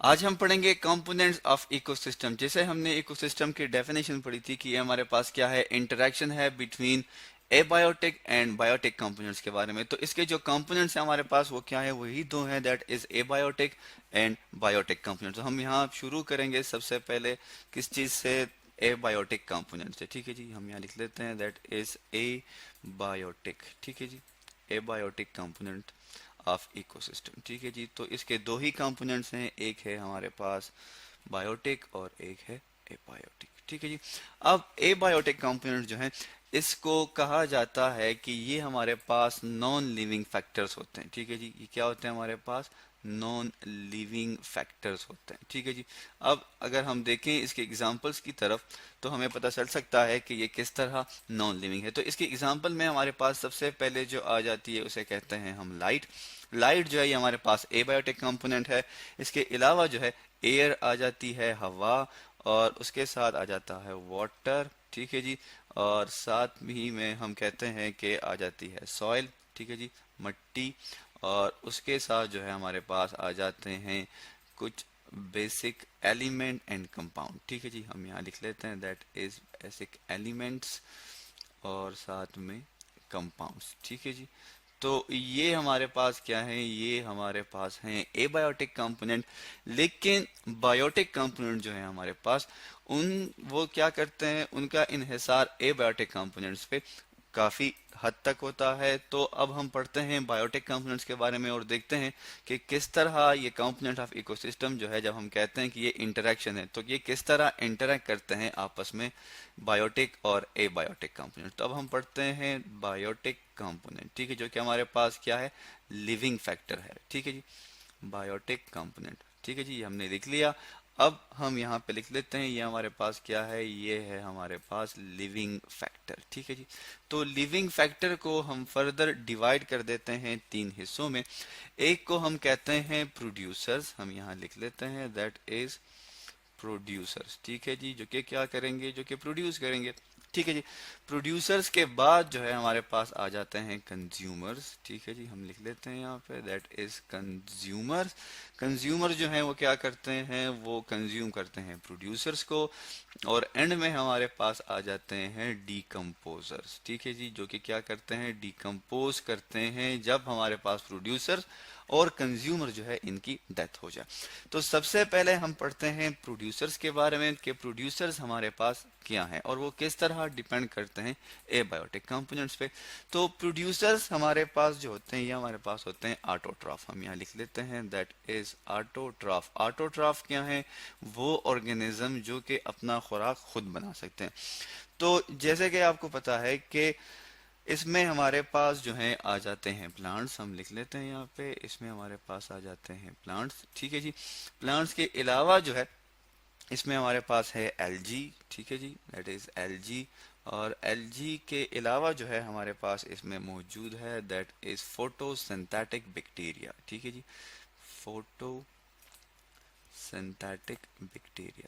आज हम पढ़ेंगे कंपोनेंट्स ऑफ इकोसिस्टम। जैसे हमने इकोसिस्टम की डेफिनेशन पढ़ी थी कि ये हमारे पास क्या है, इंटरेक्शन है between abiotic and biotic components के बारे में। तो इसके जो कंपोनेंट्स हैं हमारे पास वो क्या है, वही दो हैं, that is abiotic and biotic components. तो हम यहाँ शुरू करेंगे सबसे पहले किस चीज से, एबायोटिक कंपोनेंट से। ठीक है जी, हम यहाँ लिख लेते हैं दैट इज ए बायोटिक। ठीक है जी, एबायोटिक कंपोनेंट ऑफ इकोसिस्टम। ठीक है जी, तो इसके दो ही कंपोनेंट्स हैं, एक है हमारे पास बायोटिक और एक है एबायोटिक। ठीक है जी। अब एबायोटिक कंपोनेंट जो है इसको कहा जाता है कि ये हमारे पास नॉन लिविंग फैक्टर्स होते हैं। ठीक है जी, ये क्या होते हैं हमारे पास, नॉन लिविंग फैक्टर्स होते हैं। ठीक है जी। अब अगर हम देखें इसके एग्जांपल्स की तरफ तो हमें पता चल सकता है कि ये किस तरह नॉन लिविंग है। तो इसके एग्जांपल में हमारे पास सबसे पहले जो आ जाती है उसे कहते हैं हम लाइट। लाइट जो है ये हमारे पास एबायोटिक कंपोनेंट है। इसके अलावा जो है एयर आ जाती है, हवा, और उसके साथ आ जाता है वाटर। ठीक है जी, और साथ ही में हम कहते हैं कि आ जाती है सॉइल। ठीक है जी, मिट्टी, और उसके साथ जो है हमारे पास आ जाते हैं कुछ बेसिक एलिमेंट एंड कंपाउंड। ठीक है जी, हम यहाँ लिख लेते हैं दैट इज बेसिक एलिमेंट्स और साथ में कंपाउंड्स। ठीक है जी। तो ये हमारे पास क्या है, ये हमारे पास हैं एबायोटिक कंपोनेंट। लेकिन बायोटिक कंपोनेंट जो है हमारे पास, उन वो क्या करते हैं, उनका इन्हिसार एबायोटिक कंपोनेंट्स पे काफी हद तक होता है। तो अब हम पढ़ते हैं बायोटिक कंपोनेंट्स के बारे में और देखते हैं कि किस तरह ये कंपोनेंट ऑफ इकोसिस्टम जो है, जब हम कहते हैं कि ये इंटरेक्शन है तो ये किस तरह इंटरेक्ट करते हैं आपस में, बायोटिक और एबायोटिक कंपोनेंट। तो अब हम पढ़ते हैं बायोटिक कंपोनेंट। ठीक है, जो कि हमारे पास क्या है, लिविंग फैक्टर है। ठीक है जी, बायोटिक कंपोनेंट। ठीक है जी, ये हमने लिख लिया। अब हम यहाँ पे लिख लेते हैं ये हमारे पास क्या है, ये है हमारे पास लिविंग फैक्टर। ठीक है जी। तो लिविंग फैक्टर को हम फर्दर डिवाइड कर देते हैं तीन हिस्सों में। एक को हम कहते हैं प्रोड्यूसर्स, हम यहाँ लिख लेते हैं दैट इज प्रोड्यूसर्स। ठीक है जी, जो कि क्या करेंगे, जो कि प्रोड्यूस करेंगे। ठीक है जी। प्रोड्यूसर्स के बाद जो है हमारे पास आ जाते हैं कंज्यूमर्स। ठीक है जी, हम लिख लेते हैं यहाँ पे दैट इज कंज्यूमर्स। कंज्यूमर जो है वो क्या करते हैं, वो कंज्यूम करते हैं प्रोड्यूसर्स को। और एंड में हमारे पास आ जाते हैं डीकम्पोजर्स। ठीक है जी, जो कि क्या करते हैं, डीकम्पोज करते हैं जब हमारे पास प्रोड्यूसर्स और कंज्यूमर जो है इनकी डेथ हो जाए। तो सबसे पहले हम पढ़ते हैं प्रोड्यूसर्स के बारे में कि प्रोड्यूसर्स हमारे पास क्या हैं और वो किस तरह डिपेंड करते हैं एबायोटिक कंपोनेंट्स पे। तो प्रोड्यूसर्स हमारे पास जो होते हैं ये हमारे पास होते हैं ऑटोट्रॉफ। हम यहाँ लिख लेते हैं दैट इज ऑटोट्रॉफ। ऑटोट्रॉफ क्या है, वो ऑर्गेनिज्म जो कि अपना खुराक खुद बना सकते हैं। तो जैसे कि आपको पता है कि इसमें हमारे पास जो है आ जाते हैं प्लांट्स। हम लिख लेते हैं यहाँ पे, इसमें हमारे पास आ जाते हैं प्लांट्स। ठीक है जी। प्लांट्स के अलावा जो है इसमें हमारे पास है एलजी। ठीक है जी, दैट इज एलजी। और एलजी के अलावा जो है हमारे पास इसमें मौजूद है दैट इज फोटोसिंथेटिक बैक्टीरिया। ठीक है जी, फोटोसिंथेटिक बैक्टीरिया।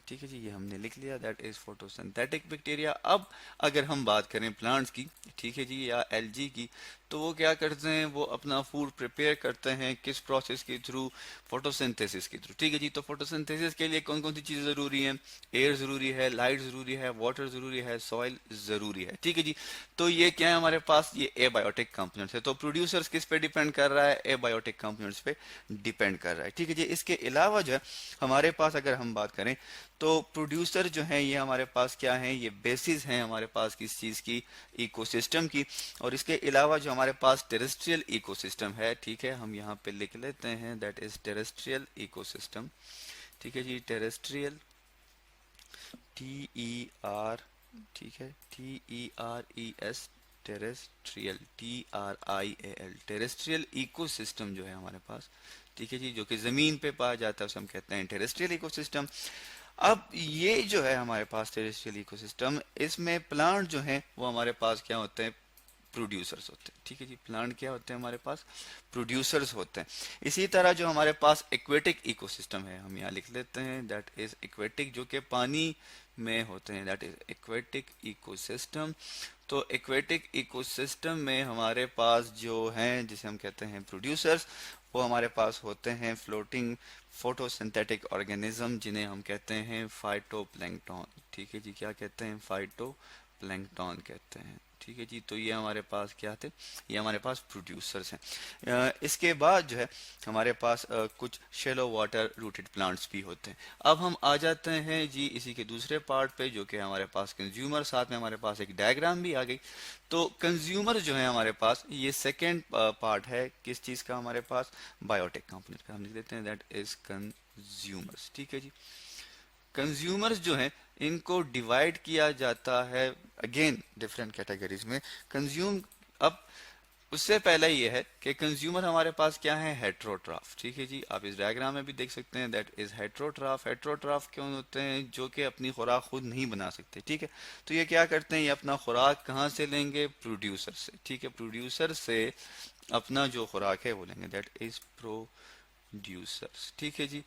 ठीक है जी, ये हमने लिख लिया दैट इज फोटोसिंथेटिक बैक्टीरिया। अब अगर हम बात करें प्लांट्स की, ठीक है जी, या एलजी की, तो वो क्या करते हैं, वो अपना फूड प्रिपेयर करते हैं किस प्रोसेस के थ्रू, फोटोसिंथेसिस के थ्रू। ठीक है जी। तो फोटोसिंथेसिस के लिए कौन कौन सी चीजें जरूरी हैं, एयर जरूरी है, लाइट जरूरी है, वाटर जरूरी है, सॉइल जरूरी है। ठीक है जी। तो ये क्या है हमारे पास, ये एबायोटिक कंपोनेंट्स है। तो प्रोड्यूसर्स किस पे डिपेंड कर रहा है, एबायोटिक कंपोनेंट्स पे डिपेंड कर रहा है। ठीक है जी। इसके अलावा जो है हमारे पास अगर हम बात करें तो प्रोड्यूसर जो है ये हमारे पास क्या है, ये बेसिस हैं हमारे पास किस चीज की, इकोसिस्टम की। और इसके अलावा जो हमारे पास टेरेस्ट्रियल इकोसिस्टम है, ठीक है, हम यहाँ पे लिख लेते हैं दैट इज टेरेस्ट्रियल इकोसिस्टम। ठीक है जी, टेरेस्ट्रियल, TER, ठीक है, TERES, terrestrial, TRIAL, terrestrial ecosystem जो है हमारे पास। ठीक है जी, जो कि जमीन पे पाया जाता है उसे हम कहते हैं टेरेस्ट्रियल इकोसिस्टम। अब ये जो है हमारे पास टेरेस्ट्रियल इकोसिस्टम, इसमें प्लांट जो है वो हमारे पास क्या होते हैं, प्रोड्यूसर्स होते हैं। ठीक है जी, प्लांट क्या होते हैं हमारे पास, प्रोड्यूसर्स होते हैं। इसी तरह जो हमारे पास एक्वेटिक इकोसिस्टम है, हम यहाँ लिख लेते हैं दैट इज एक्वेटिक, जो कि पानी में होते हैं, दैट इज एक्वेटिक इकोसिस्टम। तो एक्वेटिक इकोसिस्टम में हमारे पास जो हैं जिसे हम कहते हैं प्रोड्यूसर्स, वो हमारे पास होते हैं फ्लोटिंग फोटोसिंथेटिक ऑर्गेनिज्म, जिन्हें हम कहते हैं फाइटोप्लैंक्टन। ठीक है जी, क्या कहते हैं? फाइटोप्लैंक्टन कहते हैं। ठीक है जी, तो ये हमारे पास क्या थे? ये हमारे पास प्रोड्यूसर्स हैं। इसके बाद जो है हमारे पास कुछ शेलो वाटर रूटेड प्लांट्स भी होते हैं। अब हम आ जाते हैं जी इसी के दूसरे पार्ट पे, जो कि हमारे पास कंज्यूमर, साथ में हमारे पास एक डायग्राम भी आ गई। तो कंज्यूमर जो है हमारे पास, ये सेकेंड पार्ट है किस चीज का? हमारे पास बायोटेक कंपनी का। हम लिख देते हैं दैट इज कंज्यूमर्स। ठीक है जी, कंज्यूमर्स जो हैं इनको डिवाइड किया जाता है अगेन डिफरेंट कैटेगरीज में। कंज्यूम, अब उससे पहले ये है कि कंज्यूमर हमारे पास क्या है? हेट्रोट्राफ। ठीक है जी, आप इस डायग्राम में भी देख सकते हैं दैट इज हेट्रोट्राफ। हेट्रोट्राफ क्यों होते हैं? जो कि अपनी खुराक खुद नहीं बना सकते। ठीक है, तो ये क्या करते हैं? ये अपना खुराक कहाँ से लेंगे? प्रोड्यूसर से। ठीक है, प्रोड्यूसर से अपना जो खुराक है वो लेंगे, दैट इज प्रोड्यूसर्स। ठीक है जी,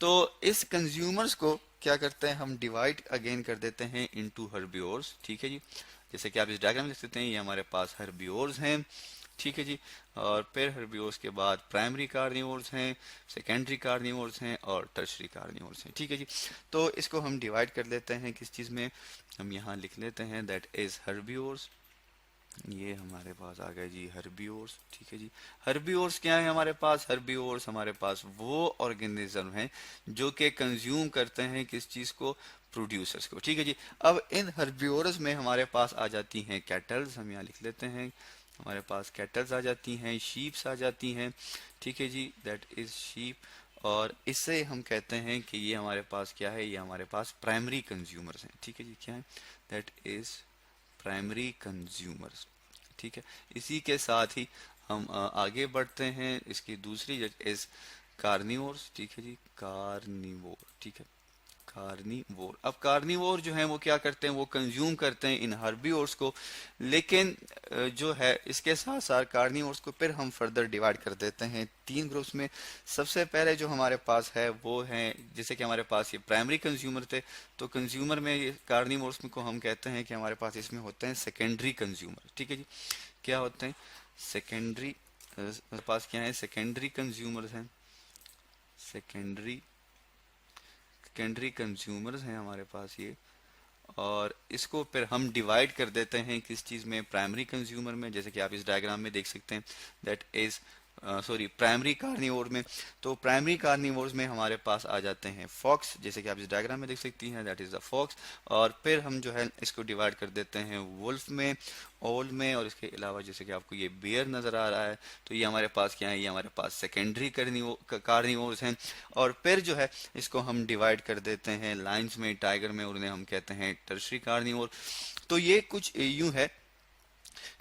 तो इस कंज्यूमर्स को क्या करते हैं? हम डिवाइड अगेन कर देते हैं इनटू हर्बियोर्स। ठीक है जी, जैसे कि आप इस डायग्राम में देख सकते हैं, ये हमारे पास हर्बियोर्स हैं। ठीक है जी, और फिर हर्बियोर्स के बाद प्राइमरी कार्निवोर्स हैं, सेकेंडरी कार्निवोर्स हैं और टर्शरी कार्निवोर्स हैं। ठीक है जी, तो इसको हम डिवाइड कर लेते हैं किस चीज़ में? हम यहाँ लिख लेते हैं दैट इज हर्बियोर्स। ये हमारे पास आ गया जी हर्बियोर्स। ठीक है जी, हर्बियोर्स क्या है हमारे पास? हर्बियोर्स हमारे पास वो ऑर्गेनिज्म हैं जो कि कंज्यूम करते हैं किस चीज को? प्रोड्यूसर्स को। ठीक है जी, अब इन हर्बियोर्स में हमारे पास आ जाती हैं कैटल्स। हम यहाँ लिख लेते हैं, हमारे पास कैटल्स आ जाती हैं, शीप्स आ जाती हैं। ठीक है जी, दैट इज शीप। और इससे हम कहते हैं कि ये हमारे पास क्या है? ये हमारे पास प्राइमरी कंज्यूमर्स हैं। ठीक है जी, क्या है? That is primary consumers. ठीक है, इसी के साथ ही हम आगे बढ़ते हैं। इसकी दूसरी इज कार्निवोर्स। ठीक है जी, कार्निवोर। ठीक है, कार्निवोर। अब कार्निवोर जो है वो क्या करते हैं? वो कंज्यूम करते हैं इन हर्बिवोर्स को। लेकिन जो है इसके साथ साथ कार्निवोर्स को फिर हम फर्दर डिवाइड कर देते हैं तीन ग्रुप्स में। सबसे पहले जो हमारे पास है वो है, जैसे कि हमारे पास ये प्राइमरी कंज्यूमर थे, तो कंज्यूमर में ये कार्निवोर्स को हम कहते हैं कि हमारे पास इसमें होते हैं सेकेंडरी कंज्यूमर। ठीक है जी, क्या होते हैं? सेकेंडरी, पास क्या है? सेकेंडरी कंज्यूमर्स हैं, सेकेंडरी सेकेंडरी कंज्यूमर्स हैं हमारे पास ये। और इसको फिर हम डिवाइड कर देते हैं किस चीज़ में? प्राइमरी कंज्यूमर में, जैसे कि आप इस डायग्राम में देख सकते हैं that is sorry primary carnivore में। तो प्राइमरी कार्निवोर्स में हमारे पास आ जाते हैं फॉक्स, जैसे कि आप इस डायग्राम में देख सकती हैं दैट इज द फॉक्स। और फिर हम जो है इसको डिवाइड कर देते हैं वुल्फ में, ओल में, और इसके अलावा जैसे कि आपको ये बियर नज़र आ रहा है, तो ये हमारे पास क्या है? ये हमारे पास सेकेंडरी कार्निवोर्स हैं। और फिर जो है इसको हम डिवाइड कर देते हैं लाइन्स में, टाइगर में, और उन्हें हम कहते हैं टर्शरी कार्निवोर। तो ये कुछ यूं है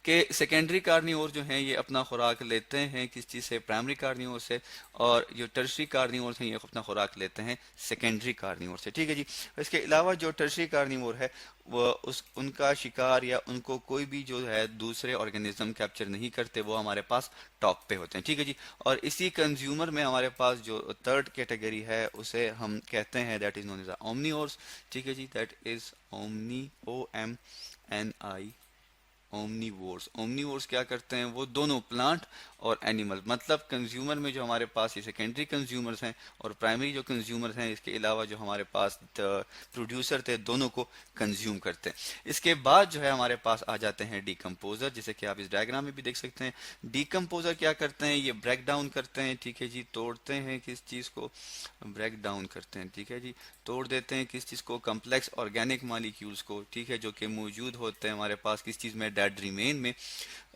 कि सेकेंडरी कार्निवोर जो हैं ये अपना खुराक लेते हैं किस चीज़ से? प्राइमरी कार्निवोर से। और जो टर्शरी कार्निवोर हैं ये अपना खुराक लेते हैं सेकेंडरी कार्निवोर से। ठीक है जी, इसके अलावा जो टर्शरी कार्निवोर है वो उनका शिकार या उनको कोई भी जो है दूसरे ऑर्गेनिज्म कैप्चर नहीं करते, वो हमारे पास टॉप पे होते हैं। ठीक है जी, और इसी कंज्यूमर में हमारे पास जो थर्ड कैटेगरी है उसे हम कहते हैं that is known as omnivores. ठीक है जी, that is omni, OMNI, omnivores. Omnivores क्या करते हैं? वो दोनों प्लांट और एनिमल, मतलब कंज्यूमर में जो हमारे पास ये सेकेंडरी कंज्यूमर्स हैं और प्राइमरी जो कंज्यूमर्स हैं, इसके अलावा जो हमारे पास प्रोड्यूसर थे, दोनों को कंज्यूम करते हैं। इसके बाद जो है हमारे पास आ जाते हैं डिकम्पोजर, जैसे कि आप इस डायग्राम में भी देख सकते हैं। डिकम्पोजर क्या करते हैं? ये ब्रेक डाउन करते हैं। ठीक है जी, तोड़ते हैं किस चीज़ को? ब्रेक डाउन करते हैं। ठीक है जी, तोड़ देते हैं किस चीज़ को? कम्प्लेक्स ऑर्गेनिक मॉलिक्यूल्स को। ठीक है, जो कि मौजूद होते हैं हमारे पास किस चीज़ में? डेड रिमेन में,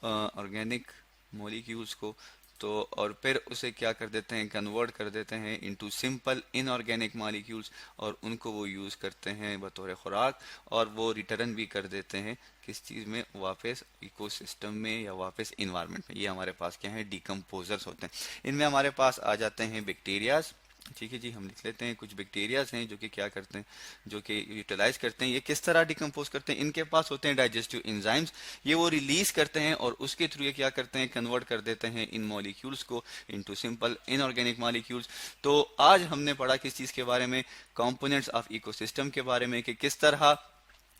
ऑर्गेनिक मॉलिक्यूल्स को। तो और फिर उसे क्या कर देते हैं? कन्वर्ट कर देते हैं इनटू सिंपल इनऑर्गेनिक मॉलिक्यूल्स, और उनको वो यूज़ करते हैं बतौर खुराक, और वो रिटर्न भी कर देते हैं किस चीज़ में? वापस इकोसिस्टम में या वापस इन्वायरमेंट में। ये हमारे पास क्या है? डिकम्पोजर्स होते हैं। इनमें हमारे पास आ जाते हैं बैक्टीरियाज, ठीक है जी, हम लिख लेते हैं। कुछ बैक्टीरियाज हैं जो कि क्या करते हैं, जो कि यूटिलाइज करते हैं। ये किस तरह डिकम्पोज करते हैं, इनके पास होते हैं डाइजेस्टिव एंजाइम्स, ये वो रिलीज करते हैं और उसके थ्रू ये क्या करते हैं, कन्वर्ट कर देते हैं इन मॉलिक्यूल्स को इनटू सिंपल इनऑर्गेनिक मॉलिक्यूल्स। तो आज हमने पढ़ा किस चीज़ के बारे में, कंपोनेंट्स ऑफ इकोसिस्टम के बारे में, कि किस तरह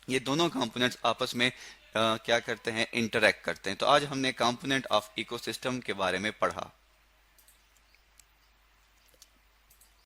ये दोनों कंपोनेंट्स आपस में क्या करते हैं, इंटरेक्ट करते हैं। तो आज हमने कंपोनेंट ऑफ इकोसिस्टम के बारे में पढ़ा।